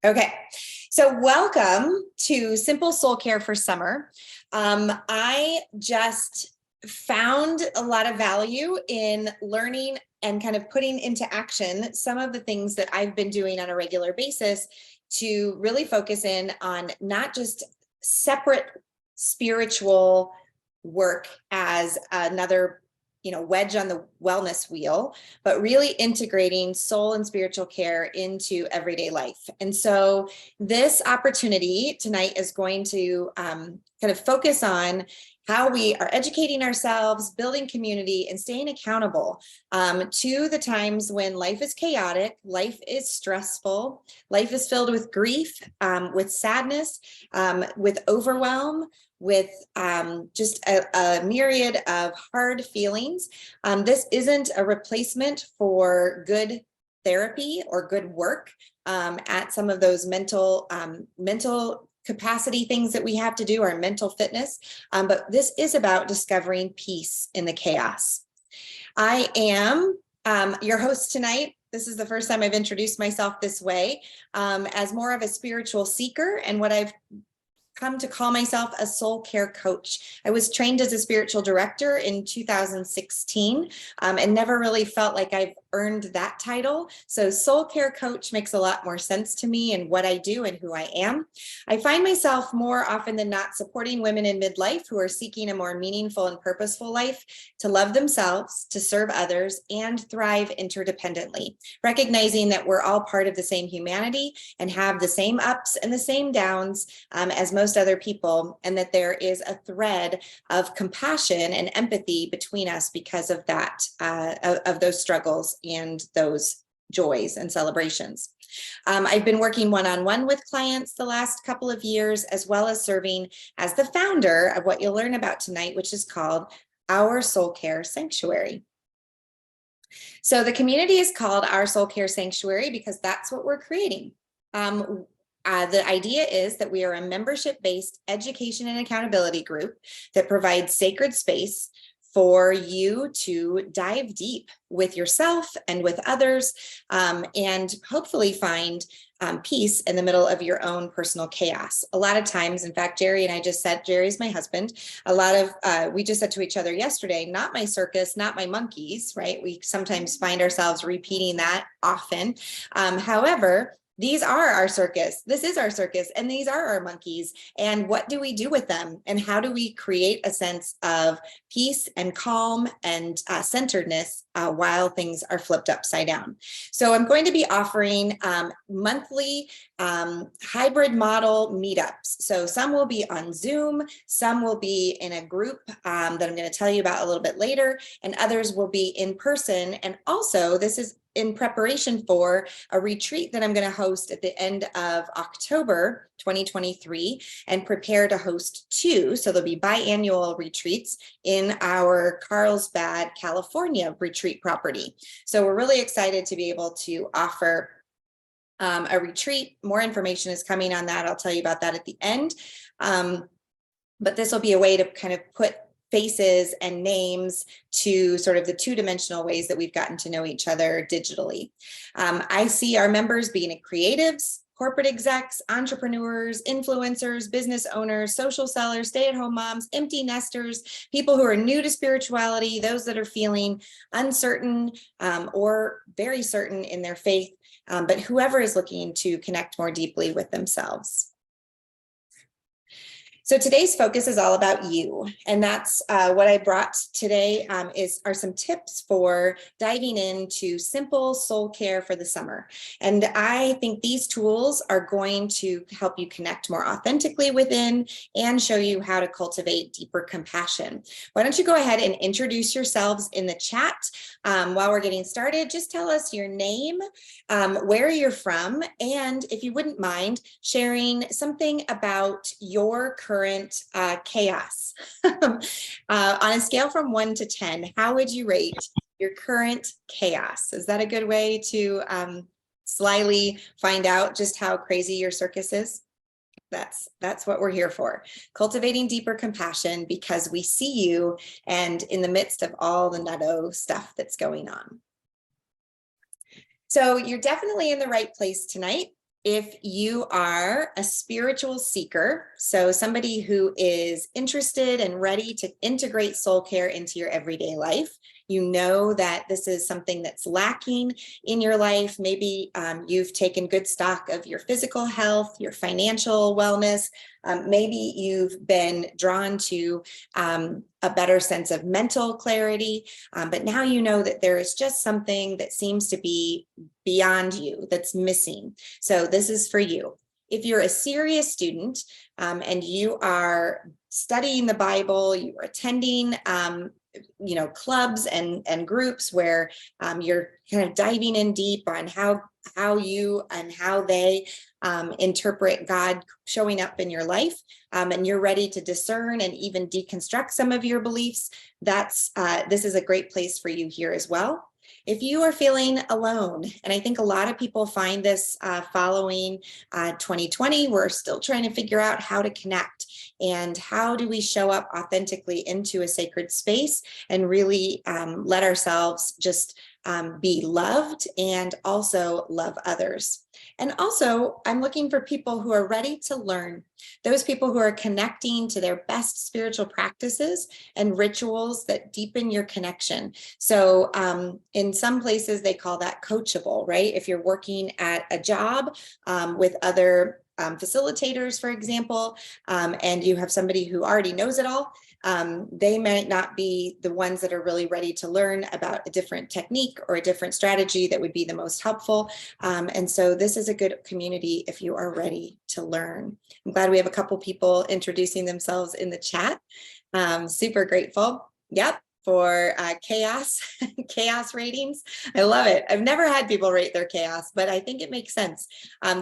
Okay, so welcome to Simple Soul Care for Summer. I just found a lot of value in learning and kind of putting into action some of the things that I've been doing on a regular basis to really focus in on not just separate spiritual work as another wedge on the wellness wheel, but really integrating soul and spiritual care into everyday life. And so this opportunity tonight is going to kind of focus on how we are educating ourselves, building community, and staying accountable to the times when life is chaotic, life is stressful, life is filled with grief, with sadness, with overwhelm, with just a myriad of hard feelings. This isn't a replacement for good therapy or good work at some of those mental capacity things that we have to do, our mental fitness. But this is about discovering peace in the chaos. I am your host tonight. This is the first time I've introduced myself this way as more of a spiritual seeker, and what I've come to call myself a soul care coach. I was trained as a spiritual director in 2016 and never really felt like I've earned that title. So soul care coach makes a lot more sense to me and what I do and who I am. I find myself more often than not supporting women in midlife who are seeking a more meaningful and purposeful life, to love themselves, to serve others, and thrive interdependently, recognizing that we're all part of the same humanity and have the same ups and the same downs as most other people, and that there is a thread of compassion and empathy between us because of that, of those struggles and those joys and celebrations. I've been working one-on-one with clients the last couple of years, as well as serving as the founder of what you'll learn about tonight, which is called Our Soul Care Sanctuary. So the community is called Our Soul Care Sanctuary because that's what we're creating. The idea is that we are a membership-based education and accountability group that provides sacred space for you to dive deep with yourself and with others, and hopefully find peace in the middle of your own personal chaos. A lot of times, in fact, Jerry and I just said, Jerry's my husband, we just said to each other yesterday, not my circus, not my monkeys, right? We sometimes find ourselves repeating that often. However, these are our circus. This is our circus, and these are our monkeys. And what do we do with them? And how do we create a sense of peace and calm and centeredness while things are flipped upside down? So I'm going to be offering monthly hybrid model meetups. So some will be on Zoom, some will be in a group that I'm going to tell you about a little bit later, and others will be in person. And also, this is in preparation for a retreat that I'm going to host at the end of October 2023, and prepare to host two. So there'll be biannual retreats in our Carlsbad, California retreat property. So we're really excited to be able to offer a retreat. More information is coming on that. I'll tell you about that at the end. But this will be a way to kind of put faces and names to sort of the two-dimensional ways that we've gotten to know each other digitally. I see our members being creatives, corporate execs, entrepreneurs, influencers, business owners, social sellers, stay-at-home moms, empty nesters, people who are new to spirituality, those that are feeling uncertain or very certain in their faith, but whoever is looking to connect more deeply with themselves. So today's focus is all about you, and that's what I brought today are some tips for diving into simple soul care for the summer. And I think these tools are going to help you connect more authentically within and show you how to cultivate deeper compassion. Why don't you go ahead and introduce yourselves in the chat while we're getting started. Just tell us your name, where you're from, and if you wouldn't mind sharing something about your current chaos. On a scale from 1 to 10, how would you rate your current chaos? Is that a good way to slyly find out just how crazy your circus is? That's what we're here for. Cultivating deeper compassion because we see you and in the midst of all the nutto stuff that's going on. So you're definitely in the right place tonight. If you are a spiritual seeker, so somebody who is interested and ready to integrate soul care into your everyday life, you know that this is something that's lacking in your life. Maybe you've taken good stock of your physical health, your financial wellness. Maybe you've been drawn to a better sense of mental clarity, but now you know that there is just something that seems to be beyond you that's missing. So this is for you. If you're a serious student and you are studying the Bible, you are attending clubs and groups where you're kind of diving in deep on how you and how they interpret God showing up in your life, and you're ready to discern and even deconstruct some of your beliefs, this is a great place for you here as well. If you are feeling alone, and I think a lot of people find this following 2020, we're still trying to figure out how to connect and how do we show up authentically into a sacred space and really let ourselves just be loved and also love others. And also, I'm looking for people who are ready to learn, those people who are connecting to their best spiritual practices and rituals that deepen your connection. So in some places, they call that coachable, right? If you're working at a job with other facilitators, for example, and you have somebody who already knows it all, they might not be the ones that are really ready to learn about a different technique or a different strategy that would be the most helpful. And so this is a good community if you are ready to learn. I'm glad we have a couple people introducing themselves in the chat. Super grateful. Yep. For chaos ratings. I love it. I've never had people rate their chaos, but I think it makes sense.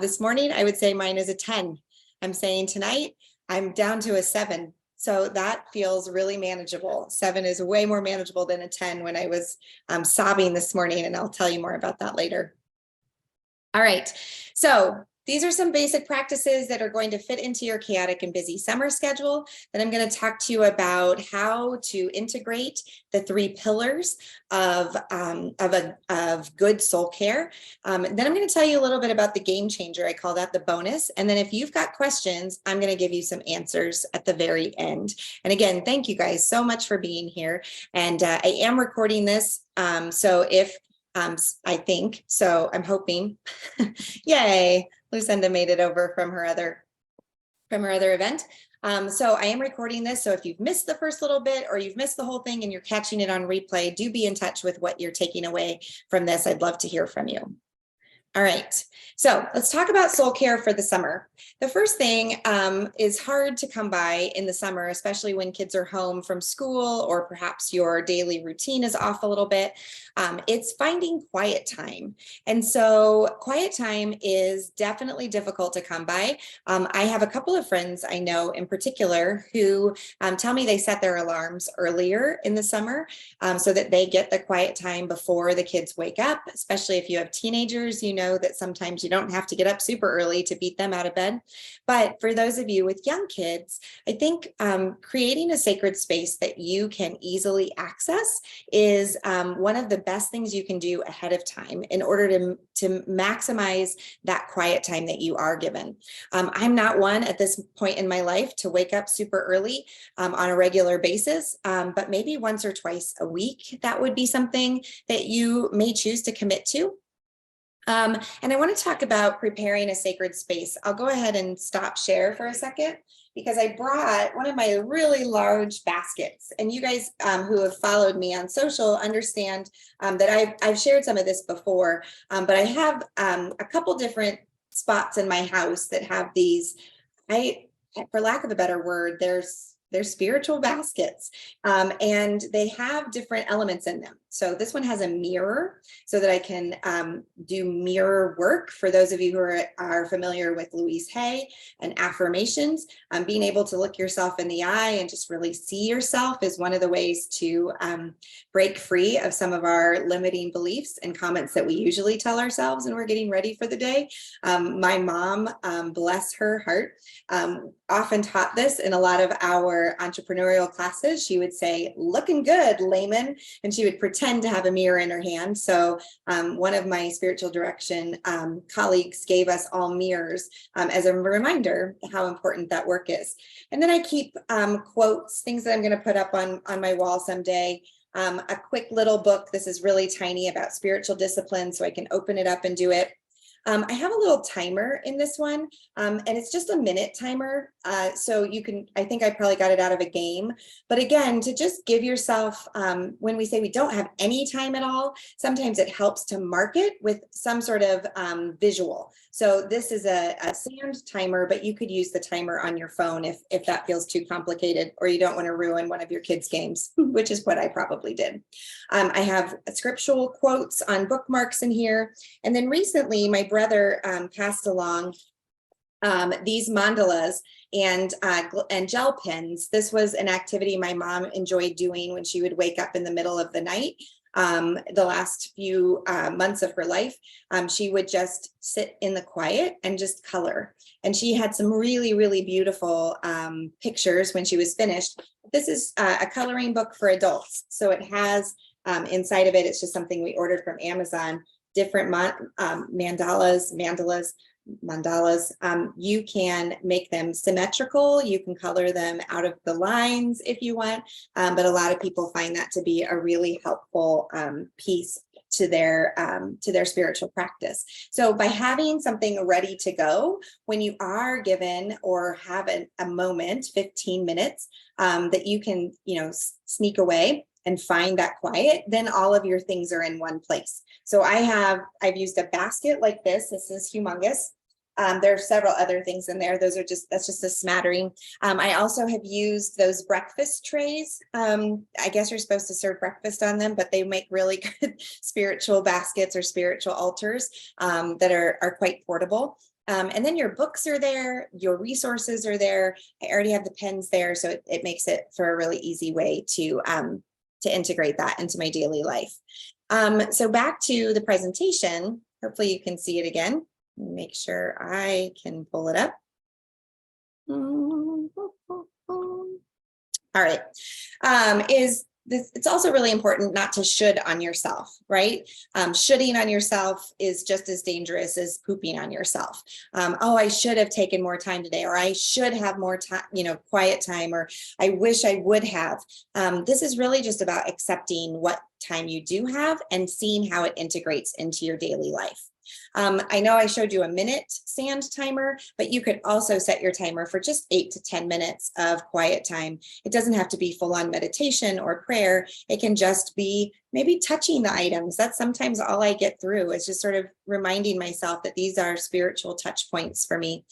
This morning, I would say mine is a 10. I'm saying tonight, I'm down to a 7. So that feels really manageable. 7 is way more manageable than a 10 when I was sobbing this morning, and I'll tell you more about that later. All right, so these are some basic practices that are going to fit into your chaotic and busy summer schedule. Then I'm going to talk to you about how to integrate the 3 pillars of good soul care. Then I'm going to tell you a little bit about the game changer. I call that the bonus. And then if you've got questions, I'm going to give you some answers at the very end. And again, thank you guys so much for being here. And I am recording this. So if I think so, I'm hoping. Yay, Lucinda made it over from her other event. So I am recording this. So if you've missed the first little bit or you've missed the whole thing and you're catching it on replay, do be in touch with what you're taking away from this. I'd love to hear from you. All right, so let's talk about soul care for the summer. The first thing is hard to come by in the summer, especially when kids are home from school or perhaps your daily routine is off a little bit. It's finding quiet time. And so quiet time is definitely difficult to come by. I have a couple of friends I know in particular who tell me they set their alarms earlier in the summer so that they get the quiet time before the kids wake up, especially if you have teenagers. You know that sometimes you don't have to get up super early to beat them out of bed. But for those of you with young kids, I think creating a sacred space that you can easily access is one of the best things you can do ahead of time in order to maximize that quiet time that you are given. I'm not one at this point in my life to wake up super early on a regular basis, but maybe once or twice a week, that would be something that you may choose to commit to. And I want to talk about preparing a sacred space. I'll go ahead and stop share for a second because I brought one of my really large baskets. And you guys who have followed me on social understand that I've shared some of this before, but I have a couple different spots in my house that have these, for lack of a better word, they're spiritual baskets, and they have different elements in them. So this one has a mirror so that I can do mirror work. For those of you who are familiar with Louise Hay and affirmations, being able to look yourself in the eye and just really see yourself is one of the ways to break free of some of our limiting beliefs and comments that we usually tell ourselves when we're getting ready for the day. My mom, bless her heart, often taught this in a lot of our entrepreneurial classes. She would say, "Looking good, layman," and she would pretend pretend to have a mirror in her hand. So one of my spiritual direction colleagues gave us all mirrors as a reminder how important that work is. And then I keep quotes, things that I'm going to put up on my wall someday. A quick little book. This is really tiny about spiritual discipline, so I can open it up and do it. I have a little timer in this one, and it's just a minute timer. So you can, I think I probably got it out of a game. But again, to just give yourself, when we say we don't have any time at all, sometimes it helps to mark it with some sort of visual. So this is a sand timer, but you could use the timer on your phone if that feels too complicated, or you don't want to ruin one of your kids' games, which is what I probably did. I have scriptural quotes on bookmarks in here. And then recently, my brother passed along these mandalas and gel pens. This was an activity my mom enjoyed doing when she would wake up in the middle of the night. The last few months of her life, she would just sit in the quiet and just color. And she had some really, really beautiful pictures when she was finished. This is a coloring book for adults. So it has inside of it, it's just something we ordered from Amazon, different mandalas. You can make them symmetrical. You can color them out of the lines if you want, but a lot of people find that to be a really helpful piece to their spiritual practice. So by having something ready to go when you are given or have a moment, 15 minutes, that you can, sneak away and find that quiet, then all of your things are in one place. So I've used a basket like this. This is humongous. There are several other things in there. That's just a smattering. I also have used those breakfast trays. I guess you're supposed to serve breakfast on them, but they make really good spiritual baskets or spiritual altars that are quite portable. And then your books are there, your resources are there. I already have the pens there, so it makes it for a really easy way to integrate that into my daily life. So back to the presentation. Hopefully you can see it again. Make sure I can pull it up. All right. It's also really important not to should on yourself, right? Shoulding on yourself is just as dangerous as pooping on yourself. Oh, I should have taken more time today, or I should have more time, quiet time, or I wish I would have. This is really just about accepting what time you do have and seeing how it integrates into your daily life. I know I showed you a minute sand timer, but you could also set your timer for just 8 to 10 minutes of quiet time. It doesn't have to be full on meditation or prayer. It can just be maybe touching the items. That's sometimes all I get through, is just sort of reminding myself that these are spiritual touch points for me,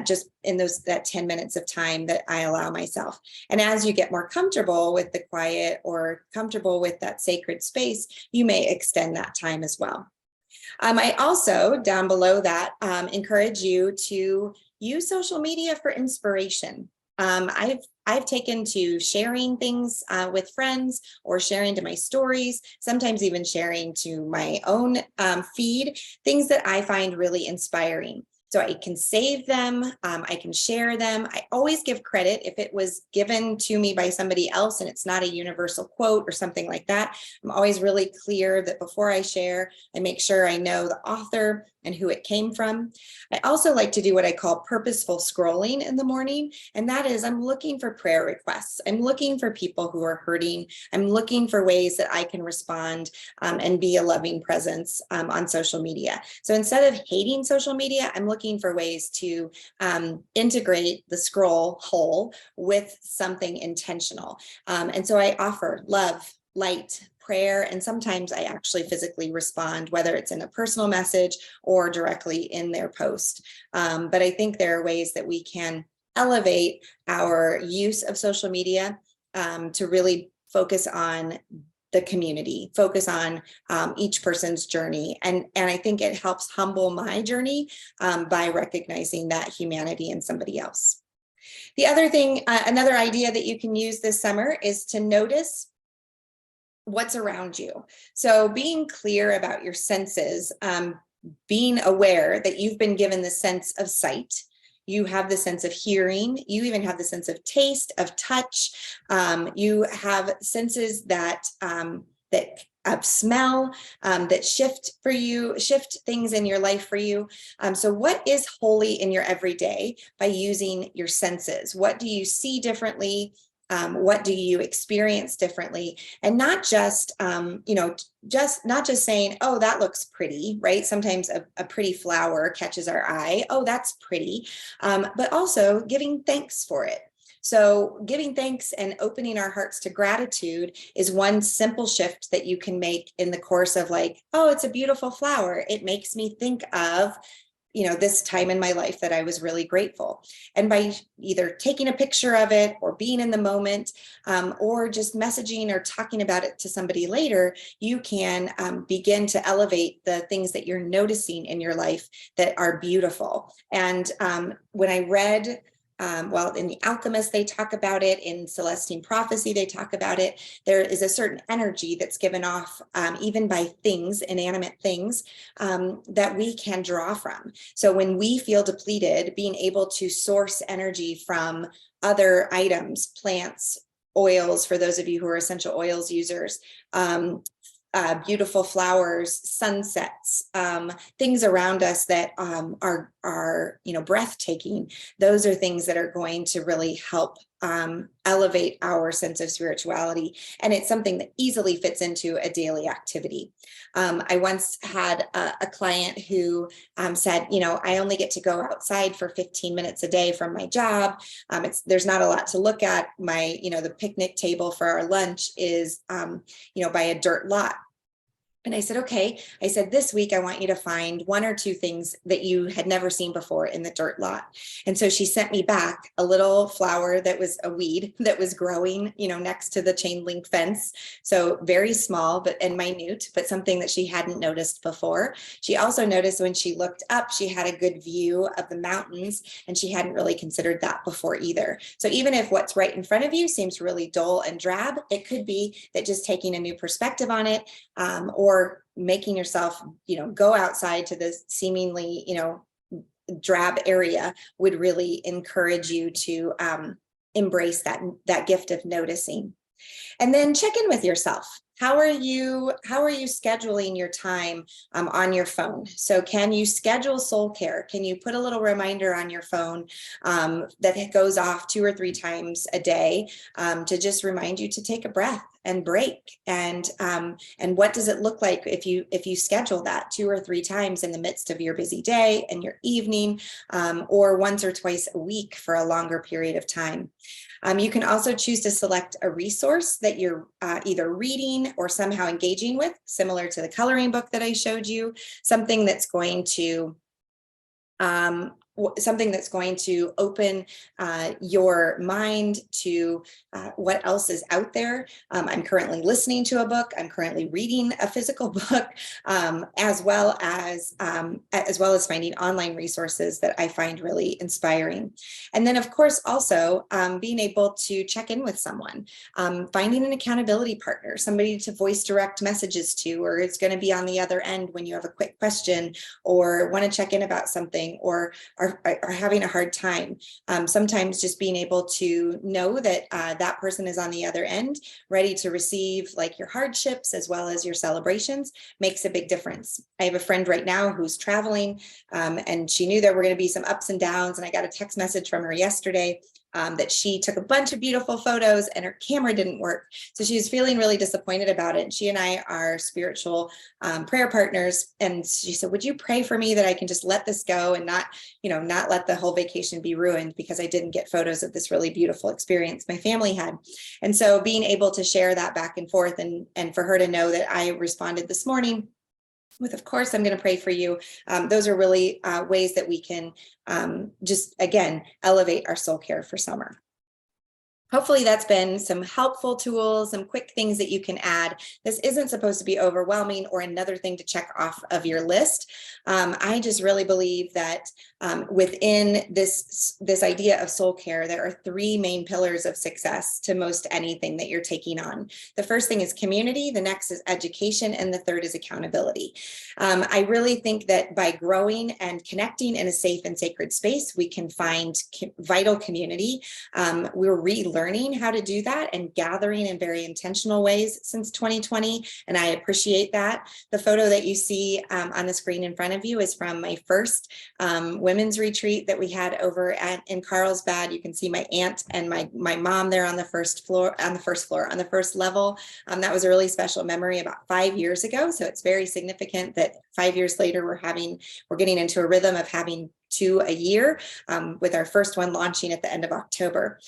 just in that 10 minutes of time that I allow myself. And as you get more comfortable with the quiet or comfortable with that sacred space, you may extend that time as well. I also, down below that, encourage you to use social media for inspiration. I've taken to sharing things with friends, or sharing to my stories, sometimes even sharing to my own feed, things that I find really inspiring. So I can save them, I can share them. I always give credit if it was given to me by somebody else and it's not a universal quote or something like that. I'm always really clear that before I share, I make sure I know the author and who it came from. I also like to do what I call purposeful scrolling in the morning. And that is, I'm looking for prayer requests. I'm looking for people who are hurting. I'm looking for ways that I can respond and be a loving presence on social media. So instead of hating social media, I'm looking for ways to integrate the scroll hole with something intentional. And so I offer love, light, prayer, and sometimes I actually physically respond, whether it's in a personal message or directly in their post. But I think there are ways that we can elevate our use of social media to really focus on the community, focus on each person's journey. And I think it helps humble my journey by recognizing that humanity in somebody else. The other thing, another idea that you can use this summer is to notice what's around you. So being clear about your senses, being aware that you've been given the sense of sight, you have the sense of hearing, you even have the sense of taste, of touch, you have senses that of smell that shift things in your life for you. So what is holy in your everyday by using your senses? What do you see differently? What do you experience differently? And not just, not just saying, oh, that looks pretty, right? Sometimes a pretty flower catches our eye. Oh, that's pretty. But also giving thanks for it. So giving thanks and opening our hearts to gratitude is one simple shift that you can make in the course of like, oh, it's a beautiful flower. It makes me think of this time in my life that I was really grateful. And by either taking a picture of it or being in the moment, or just messaging or talking about it to somebody later, you can begin to elevate the things that you're noticing in your life that are beautiful. And when I read in The Alchemist, they talk about it. In Celestine Prophecy, they talk about it. There is a certain energy that's given off even by things, inanimate things, that we can draw from. So when we feel depleted, being able to source energy from other items, plants, oils, for those of you who are essential oils users, beautiful flowers, sunsets, things around us that are breathtaking. Those are things that are going to really help elevate our sense of spirituality. And it's something that easily fits into a daily activity. I once had a client who said, I only get to go outside for 15 minutes a day from my job. There's not a lot to look at. The picnic table for our lunch is, by a dirt lot. And I said, okay, I said, this week, I want you to find one or two things that you had never seen before in the dirt lot. And so she sent me back a little flower that was a weed that was growing, next to the chain link fence. So very small, and minute, but something that she hadn't noticed before. She also noticed when she looked up, she had a good view of the mountains, and she hadn't really considered that before either. So even if what's right in front of you seems really dull and drab, it could be that just taking a new perspective on it, or making yourself, go outside to this seemingly, drab area would really encourage you to embrace that gift of noticing. And then check in with yourself. How are you scheduling your time on your phone? So can you schedule soul care? Can you put a little reminder on your phone that goes off 2 or 3 times a day to just remind you to take a breath and break? And what does it look like if you schedule that 2 or 3 times in the midst of your busy day and your evening, or once or twice a week for a longer period of time? You can also choose to select a resource that you're either reading or somehow engaging with, similar to the coloring book that I showed you, something that's going to open your mind to what else is out there. I'm currently listening to a book. I'm currently reading a physical book, as well as finding online resources that I find really inspiring. And then, of course, also being able to check in with someone, finding an accountability partner, somebody to voice direct messages to, or is going to be on the other end when you have a quick question or want to check in about something, or are having a hard time. Sometimes just being able to know that that person is on the other end, ready to receive like your hardships as well as your celebrations, makes a big difference. I have a friend right now who's traveling, and she knew there were going to be some ups and downs. And I got a text message from her yesterday that she took a bunch of beautiful photos and her camera didn't work. So she was feeling really disappointed about it. She and I are spiritual prayer partners. And she said, would you pray for me that I can just let this go and not let the whole vacation be ruined because I didn't get photos of this really beautiful experience my family had. And so being able to share that back and forth, and for her to know that I responded this morning with, of course, I'm going to pray for you. Those are really ways that we can just, again, elevate our soul care for summer. Hopefully that's been some helpful tools, some quick things that you can add. This isn't supposed to be overwhelming or another thing to check off of your list. I just really believe that within this idea of soul care, there are 3 main pillars of success to most anything that you're taking on. The first thing is community, the next is education, and the third is accountability. I really think that by growing and connecting in a safe and sacred space, we can find vital community. We're relearning learning how to do that and gathering in very intentional ways since 2020. And I appreciate that. The photo that you see on the screen in front of you is from my first women's retreat that we had over in Carlsbad. You can see my aunt and my mom there on the first level. That was a really special memory about 5 years ago. So it's very significant that 5 years later we're getting into a rhythm of having 2 a year, with our first one launching at the end of October.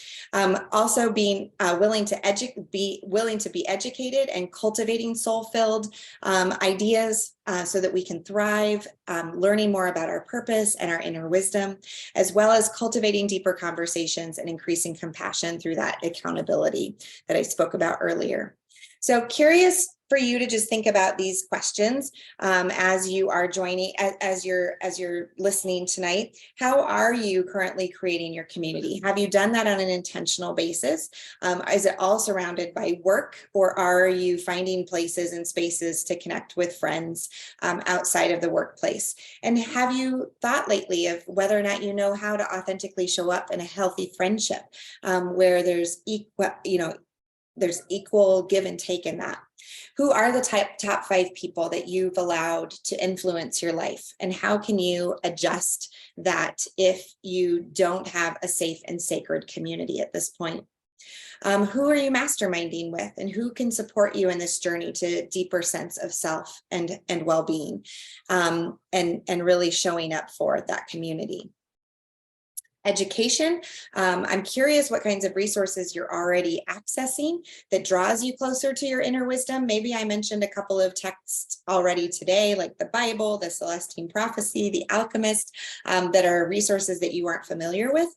Also being willing to be educated and cultivating soul-filled ideas so that we can thrive, learning more about our purpose and our inner wisdom, as well as cultivating deeper conversations and increasing compassion through that accountability that I spoke about earlier. So curious for you to just think about these questions as you are joining, as you're listening tonight. How are you currently creating your community? Have you done that on an intentional basis? Is it all surrounded by work, or are you finding places and spaces to connect with friends outside of the workplace? And have you thought lately of whether or not you know how to authentically show up in a healthy friendship where there's equal give and take in that? Who are the top 5 people that you've allowed to influence your life? And how can you adjust that if you don't have a safe and sacred community at this point? Who are you masterminding with, and who can support you in this journey to a deeper sense of self and well-being, and really showing up for that community? Education. I'm curious what kinds of resources you're already accessing that draws you closer to your inner wisdom. Maybe I mentioned a couple of texts already today, like the Bible, the Celestine Prophecy, the Alchemist, that are resources that you aren't familiar with.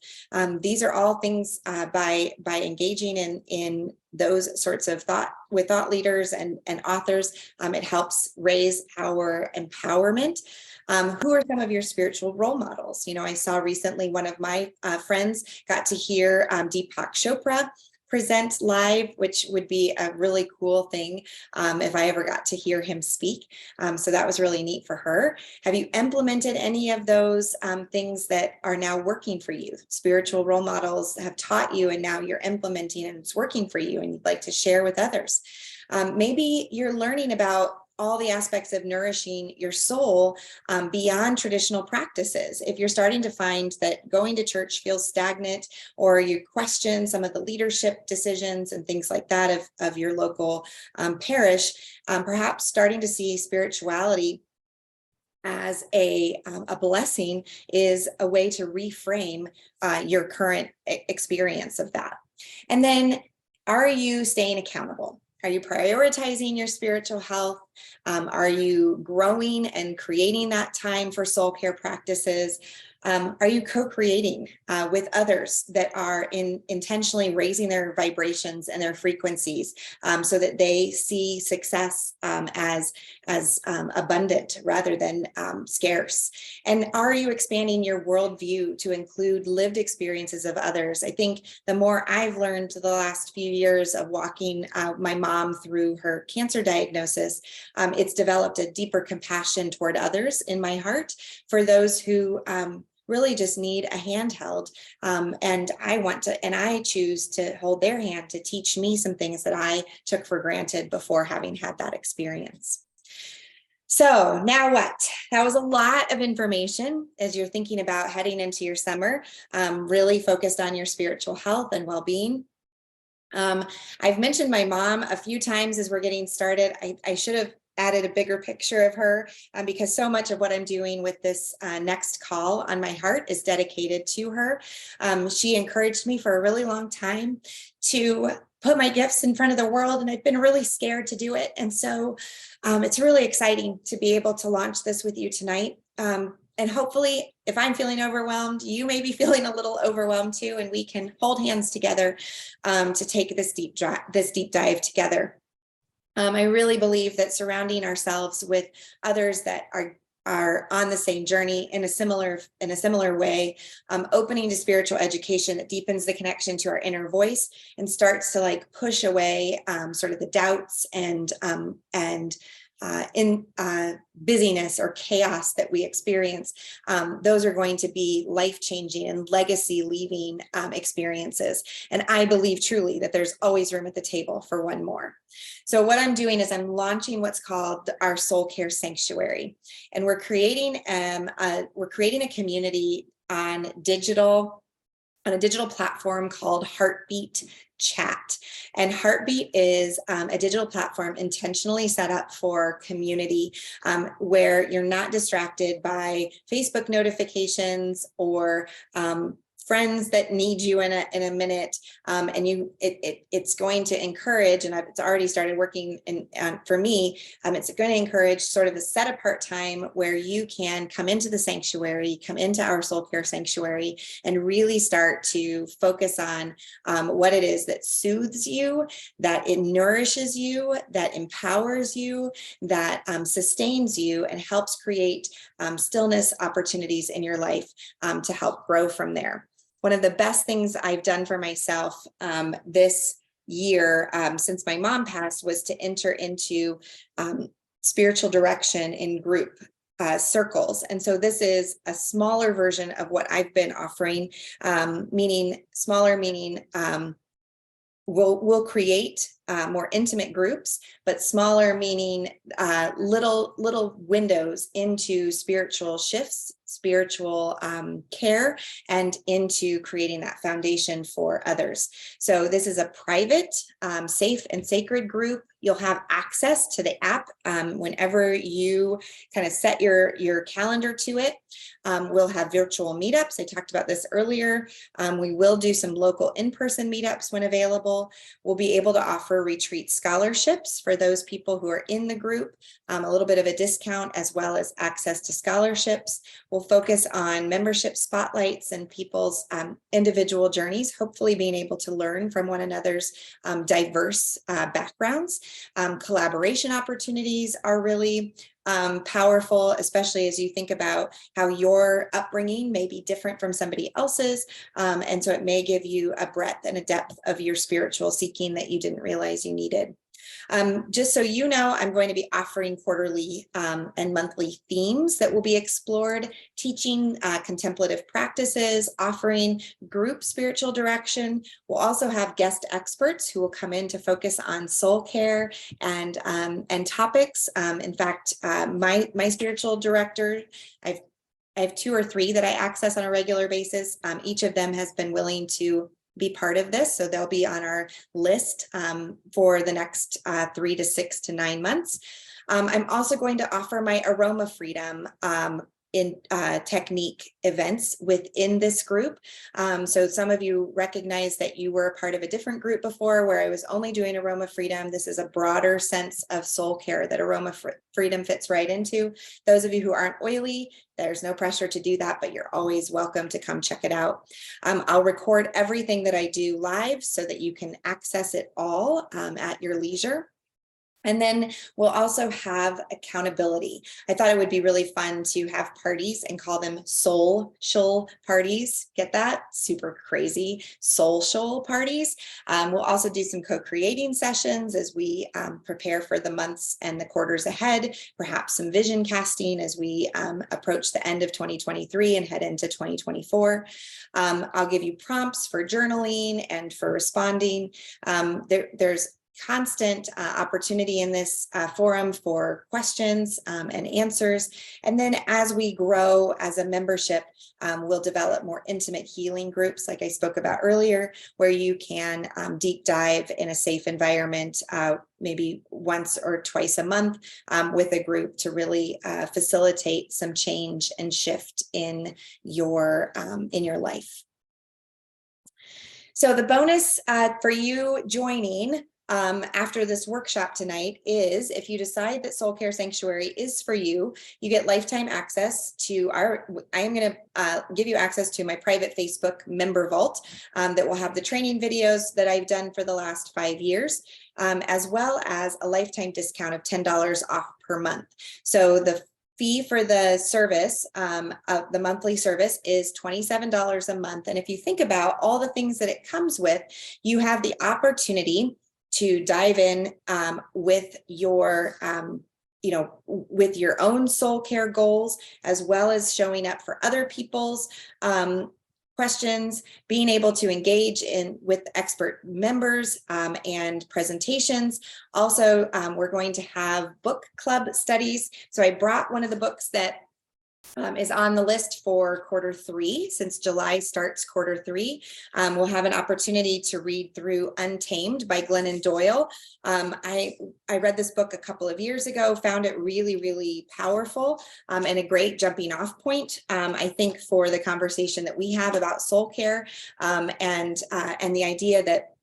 These are all things by engaging in those sorts of thought leaders and authors. It helps raise our empowerment. Who are some of your spiritual role models? I saw recently one of my friends got to hear Deepak Chopra present live, which would be a really cool thing if I ever got to hear him speak. So that was really neat for her. Have you implemented any of those things that are now working for you? Spiritual role models have taught you, and now you're implementing, and it's working for you, and you'd like to share with others. Maybe you're learning about all the aspects of nourishing your soul beyond traditional practices. If you're starting to find that going to church feels stagnant, or you question some of the leadership decisions and things like that of your local parish, perhaps starting to see spirituality as a blessing is a way to reframe your current experience of that. And then, are you staying accountable? Are you prioritizing your spiritual health? Are you growing and creating that time for soul care practices? Are you co-creating with others that are intentionally raising their vibrations and their frequencies so that they see success as abundant rather than scarce? And are you expanding your worldview to include lived experiences of others? I think the more I've learned the last few years of walking my mom through her cancer diagnosis, it's developed a deeper compassion toward others in my heart for those who really just need a hand held. And I choose to hold their hand to teach me some things that I took for granted before having had that experience. So now what? That was a lot of information as you're thinking about heading into your summer, really focused on your spiritual health and well-being. I've mentioned my mom a few times as we're getting started. I should have added a bigger picture of her because so much of what I'm doing with this next call on my heart is dedicated to her. She encouraged me for a really long time to put my gifts in front of the world, and I've been really scared to do it. And so it's really exciting to be able to launch this with you tonight. And hopefully, if I'm feeling overwhelmed, you may be feeling a little overwhelmed too, and we can hold hands together to take this deep dive together. I really believe that surrounding ourselves with others that are on the same journey in a similar way, opening to spiritual education that deepens the connection to our inner voice and starts to push away sort of the doubts and busyness or chaos that we experience, those are going to be life-changing and legacy-leaving experiences. And I believe truly that there's always room at the table for one more. So what I'm doing is I'm launching what's called our Soul Care Sanctuary, and we're creating a community on a digital platform called Heartbeat Chat. And Heartbeat is a digital platform intentionally set up for community, where you're not distracted by Facebook notifications or friends that need you in a minute, and it's going to encourage, and it's already started working for me. It's going to encourage sort of a set apart time where you can come into the sanctuary, come into our Soul Care Sanctuary, and really start to focus on what it is that soothes you, that it nourishes you, that empowers you, that sustains you, and helps create stillness opportunities in your life to help grow from there. One of the best things I've done for myself this year since my mom passed was to enter into spiritual direction in group circles. And so this is a smaller version of what I've been offering, meaning we'll create more intimate groups, but smaller meaning little windows into spiritual shifts, spiritual care, and into creating that foundation for others. So this is a private, safe and sacred group. You'll have access to the app whenever you kind of set your calendar to it. We'll have virtual meetups. I talked about this earlier. We will do some local in-person meetups when available. We'll be able to offer retreat scholarships for those people who are in the group, a little bit of a discount as well as access to scholarships. We'll focus on membership spotlights and people's individual journeys, hopefully being able to learn from one another's diverse backgrounds. Collaboration opportunities are really powerful, especially as you think about how your upbringing may be different from somebody else's. And so it may give you a breadth and a depth of your spiritual seeking that you didn't realize you needed. Just so you know, I'm going to be offering quarterly and monthly themes that will be explored, teaching contemplative practices, offering group spiritual direction. We'll also have guest experts who will come in to focus on soul care and topics. In fact, my spiritual director, I have 2 or 3 that I access on a regular basis. Each of them has been willing to be part of this, so they'll be on our list for the next 3 to 6 to 9 months. I'm also going to offer my aroma freedom in technique events within this group. So some of you recognize that you were a part of a different group before where I was only doing aroma freedom. This is a broader sense of soul care that aroma freedom fits right into. Those of you who aren't oily, there's no pressure to do that, but you're always welcome to come check it out. I'll record everything that I do live so that you can access it all at your leisure. And then we'll also have accountability. I thought it would be really fun to have parties and call them social parties. Get that? Super crazy social parties. We'll also do some co-creating sessions as we prepare for the months and the quarters ahead, perhaps some vision casting as we approach the end of 2023 and head into 2024. I'll give you prompts for journaling and for responding. There's constant opportunity in this forum for questions and answers. And then as we grow as a membership, we'll develop more intimate healing groups, like I spoke about earlier, where you can deep dive in a safe environment, maybe once or twice a month with a group to really facilitate some change and shift in your life. So the bonus for you joining after this workshop tonight is, if you decide that Soul Care Sanctuary is for you, you get lifetime access to I am going to give you access to my private Facebook member vault that will have the training videos that I've done for the last 5 years, as well as a lifetime discount of $10 off per month. So the fee for the service, the monthly service, is $27 a month. And if you think about all the things that it comes with, you have the opportunity to dive in with your with your own soul care goals, as well as showing up for other people's questions, being able to engage with expert members and presentations. Also, we're going to have book club studies. So I brought one of the books that is on the list for Q3. Since July starts Q3, we'll have an opportunity to read through Untamed by Glennon Doyle. I read this book a couple of years ago, found it really, really powerful and a great jumping off point, I think, for the conversation that we have about soul care and the idea that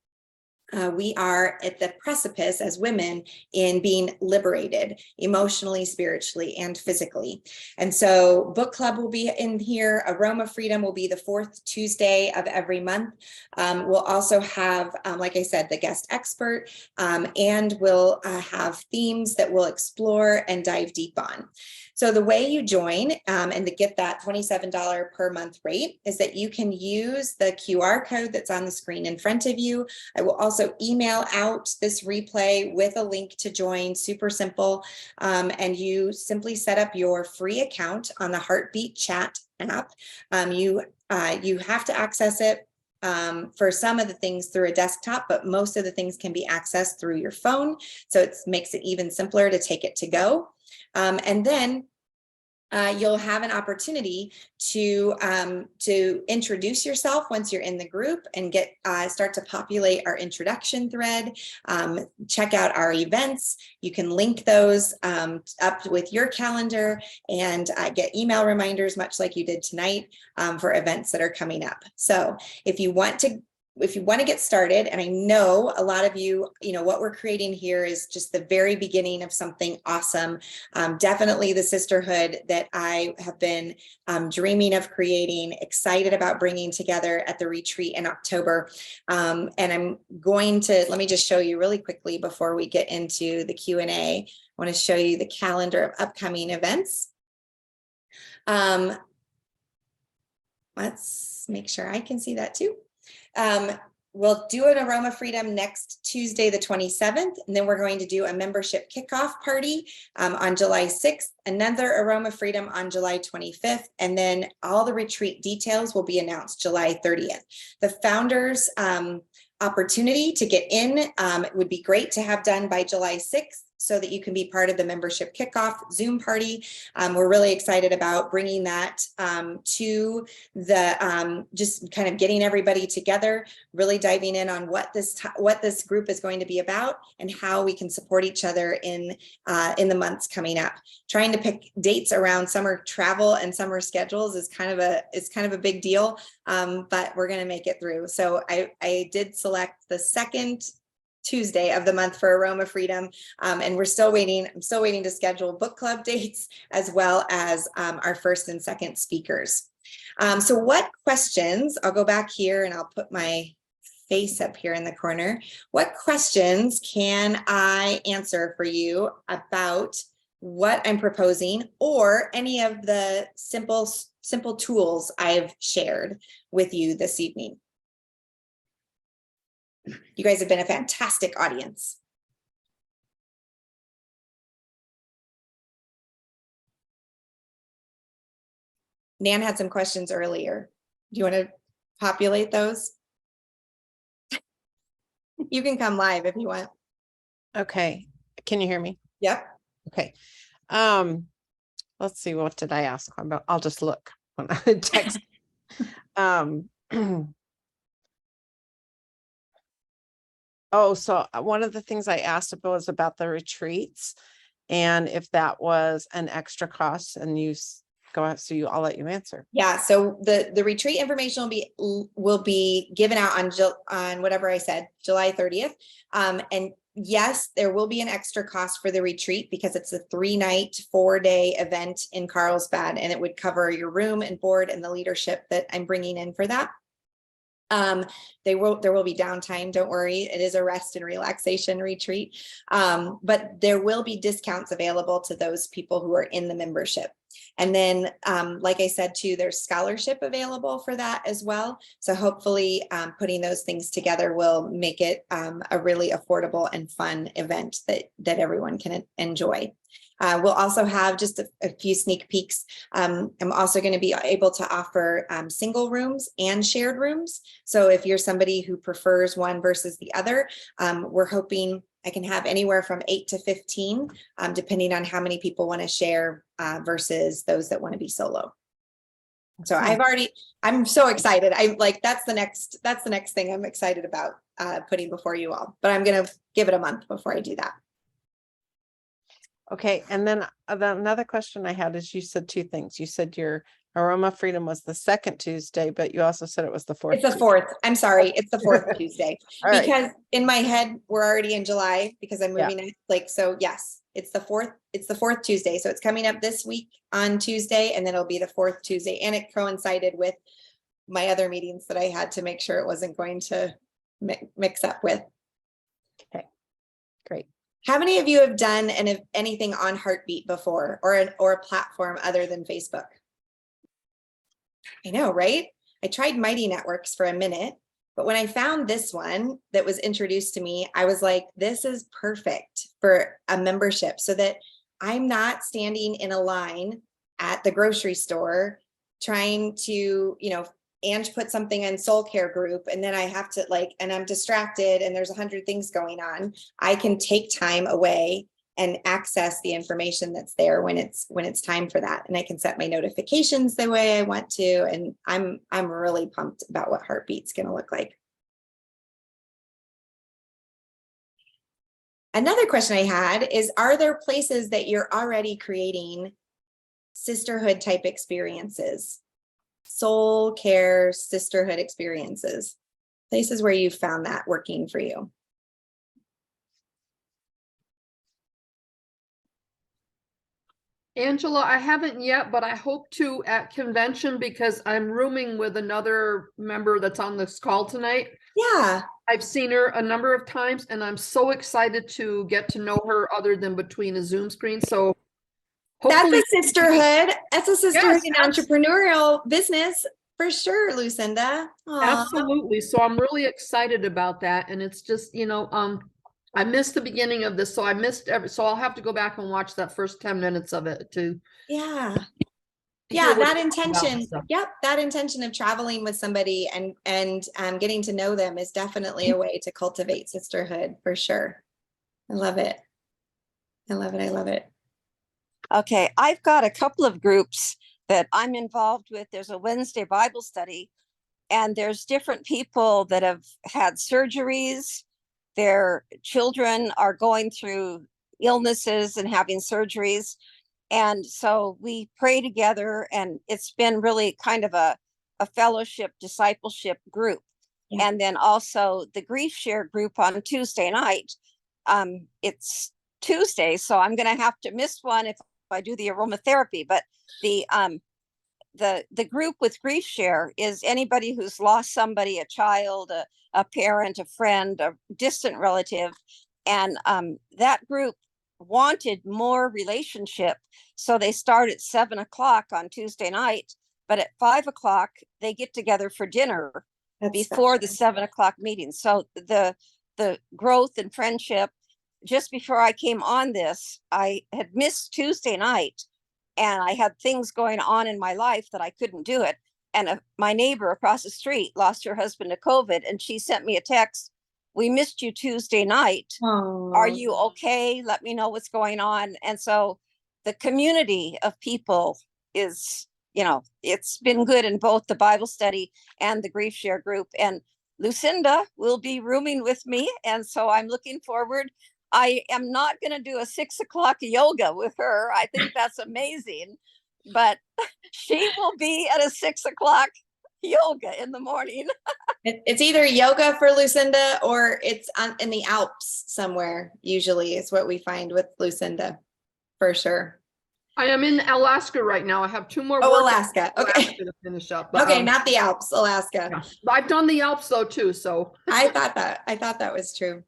we are at the precipice as women in being liberated emotionally, spiritually, and physically. And so book club will be in here. Aroma Freedom will be the 4th Tuesday of every month. We'll also have, like I said, the guest expert, and we'll have themes that we'll explore and dive deep on. So the way you join and to get that $27 per month rate is that you can use the QR code that's on the screen in front of you. I will also email out this replay with a link to join, super simple. And you simply set up your free account on the Heartbeat Chat app. You have to access it for some of the things through a desktop, but most of the things can be accessed through your phone. So it makes it even simpler to take it to go. And then you'll have an opportunity to introduce yourself once you're in the group and start to populate our introduction thread. Check out our events. You can link those up with your calendar and get email reminders, much like you did tonight, for events that are coming up. So if you want to get started, and I know a lot of you, what we're creating here is just the very beginning of something awesome. Definitely the sisterhood that I have been dreaming of creating, excited about bringing together at the retreat in October. And I'm going to, let me just show you really quickly before we get into the Q&A. I want to show you the calendar of upcoming events. Let's make sure I can see that too. We'll do an Aroma Freedom next Tuesday, the 27th, and then we're going to do a membership kickoff party on July 6th, another Aroma Freedom on July 25th, and then all the retreat details will be announced July 30th. The founders opportunity to get in, it would be great to have done by July 6th, so that you can be part of the membership kickoff Zoom party. We're really excited about bringing that to the, just kind of getting everybody together, really diving in on what this group is going to be about and how we can support each other in the months coming up. Trying to pick dates around summer travel and summer schedules is kind of a big deal, but we're going to make it through. So I did select the 2nd Tuesday of the month for Aroma Freedom. And we're still waiting. I'm still waiting to schedule book club dates, as well as our 1st and 2nd speakers. So what questions, I'll go back here and I'll put my face up here in the corner. What questions can I answer for you about what I'm proposing, or any of the simple tools I've shared with you this evening? You guys have been a fantastic audience. Nan had some questions earlier. Do you want to populate those? You can come live if you want. Okay. Can you hear me? Yep. Okay. Let's see, what did I ask about? I'll just look when I text. Oh, so one of the things I asked about was about the retreats, and if that was an extra cost, and you go out, so I'll let you answer. Yeah, so the retreat information will be given out on whatever I said, July 30th. And yes, there will be an extra cost for the retreat because it's a 3-night, 4-day event in Carlsbad, and it would cover your room and board and the leadership that I'm bringing in for that. There will be downtime, don't worry, it is a rest and relaxation retreat, but there will be discounts available to those people who are in the membership. And then like I said too, there's scholarship available for that as well, so hopefully putting those things together will make it a really affordable and fun event that everyone can enjoy. We'll also have just a few sneak peeks. I'm also going to be able to offer single rooms and shared rooms. So if you're somebody who prefers one versus the other, we're hoping I can have anywhere from 8 to 15, depending on how many people want to share versus those that want to be solo. So I'm so excited. I'm like, that's the next thing I'm excited about putting before you all, but I'm going to give it a month before I do that. Okay. And then another question I had is, you said two things. You said your Aroma Freedom was the second Tuesday, but you also said it was the fourth. It's the fourth. I'm sorry. It's the fourth Tuesday. Right. Because in my head, we're already in July because I'm moving it. Like, so yes, it's the fourth Tuesday. So it's coming up this week on Tuesday, and then it'll be the fourth Tuesday. And it coincided with my other meetings that I had to make sure it wasn't going to mix up with. Okay, great. How many of you have done anything on Heartbeat before, or a platform other than Facebook? I know, right? I tried Mighty Networks for a minute, but when I found this one that was introduced to me, I was like, this is perfect for a membership, so that I'm not standing in a line at the grocery store trying to, Ange put something in Soul Care group, and then I have to and I'm distracted and there's 100 things going on. I can take time away and access the information that's there when it's time for that. And I can set my notifications the way I want to. And I'm really pumped about what Heartbeat's going to look like. Another question I had is, are there places that you're already creating sisterhood type experiences? Soul care, sisterhood experiences, places where you found that working for you? Angela, I haven't yet, but I hope to at convention, because I'm rooming with another member that's on this call tonight. Yeah. I've seen her a number of times, and I'm so excited to get to know her other than between a Zoom screen. So hopefully That's a sisterhood. That's a sisterhood Yes, in entrepreneurial business for sure, Lucinda. Aww. Absolutely. So I'm really excited about that. And it's just, I missed the beginning of this, so I missed so I'll have to go back and watch that first 10 minutes of it to Yeah. hear what That it's about and intention. stuff. Yep. That intention of traveling with somebody and getting to know them is definitely a way to cultivate sisterhood for sure. I love it. I love it. I love it. Okay, I've got a couple of groups that I'm involved with. There's a Wednesday Bible study, and there's different people that have had surgeries. Their children are going through illnesses and having surgeries. And so we pray together, and it's been really kind of a fellowship, discipleship group. Yeah. And then also the grief share group on Tuesday night. It's Tuesday, so I'm going to have to miss one if I do the aromatherapy. But the group with grief share is anybody who's lost somebody, a child, a parent, a friend, a distant relative. And that group wanted more relationship. So they start at 7 o'clock on Tuesday night, but at 5 o'clock, they get together for dinner. That's before special. The 7 o'clock meeting. So the growth and friendship. Just before I came on this, I had missed Tuesday night, and I had things going on in my life that I couldn't do it. And my neighbor across the street lost her husband to COVID, and she sent me a text. We missed you Tuesday night. Oh. Are you okay? Let me know what's going on. And so the community of people is, it's been good in both the Bible study and the grief share group. And Lucinda will be rooming with me. And so I'm looking forward. I am not going to do a 6 o'clock yoga with her. I think that's amazing, but she will be at a 6 o'clock yoga in the morning. It's either yoga for Lucinda or it's in the Alps somewhere. Usually is what we find with Lucinda for sure. I am in Alaska right now. I have 2 more. Oh, Alaska. Okay. Alaska to finish up. But, okay, not the Alps, Alaska. Yeah. I've done the Alps though too. So I thought that was true.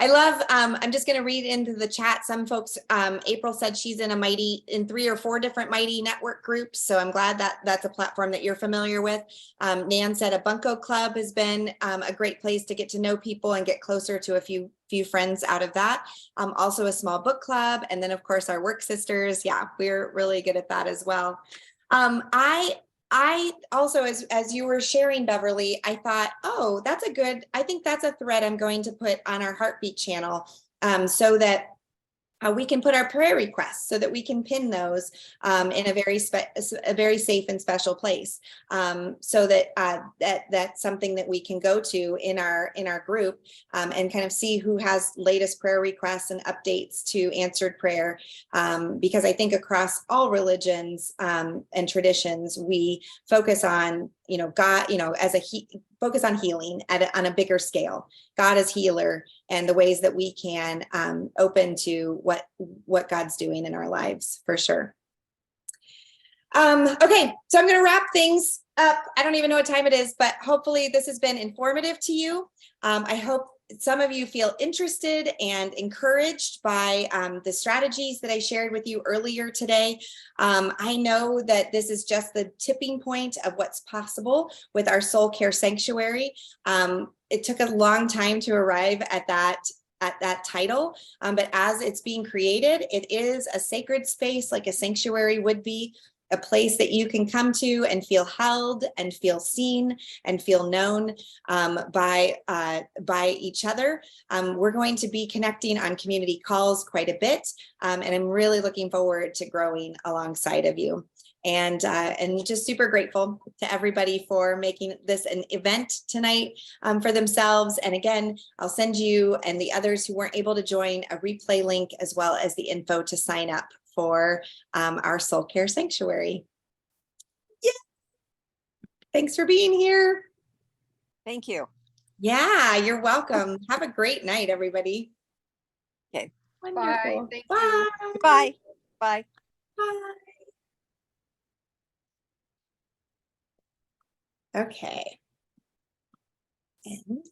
I love. I'm just going to read into the chat. Some folks. April said she's in 3 or 4 different Mighty network groups. So I'm glad that that's a platform that you're familiar with. Nan said a Bunko Club has been a great place to get to know people and get closer to a few few friends out of that. Also a small book club. And then of course our work sisters. Yeah, we're really good at that as well. I also, as you were sharing, Beverly, I thought, oh, I think that's a thread I'm going to put on our Heartbeat channel, so that we can put our prayer requests, so that we can pin those in a very safe and special place, so that that's something that we can go to in our group, and kind of see who has latest prayer requests and updates to answered prayer, because I think across all religions and traditions, we focus on God, as focus on healing on a bigger scale. God is healer, and the ways that we can open to what God's doing in our lives, for sure. Okay, so I'm going to wrap things up. I don't even know what time it is, but hopefully this has been informative to you. I hope some of you feel interested and encouraged by the strategies that I shared with you earlier today. I know that this is just the tipping point of what's possible with our soul care sanctuary. It took a long time to arrive at that title, but as it's being created, it is a sacred space, like a sanctuary would be. A place that you can come to and feel held and feel seen and feel known by each other. We're going to be connecting on community calls quite a bit, and I'm really looking forward to growing alongside of you. And just super grateful to everybody for making this an event tonight for themselves. And again, I'll send you and the others who weren't able to join a replay link, as well as the info to sign up for our soul care sanctuary. Yeah. Thanks for being here. Thank you. Yeah, you're welcome. Have a great night, everybody. Okay. Wonderful. Thank Bye. you. Bye. Bye. Bye. Okay. And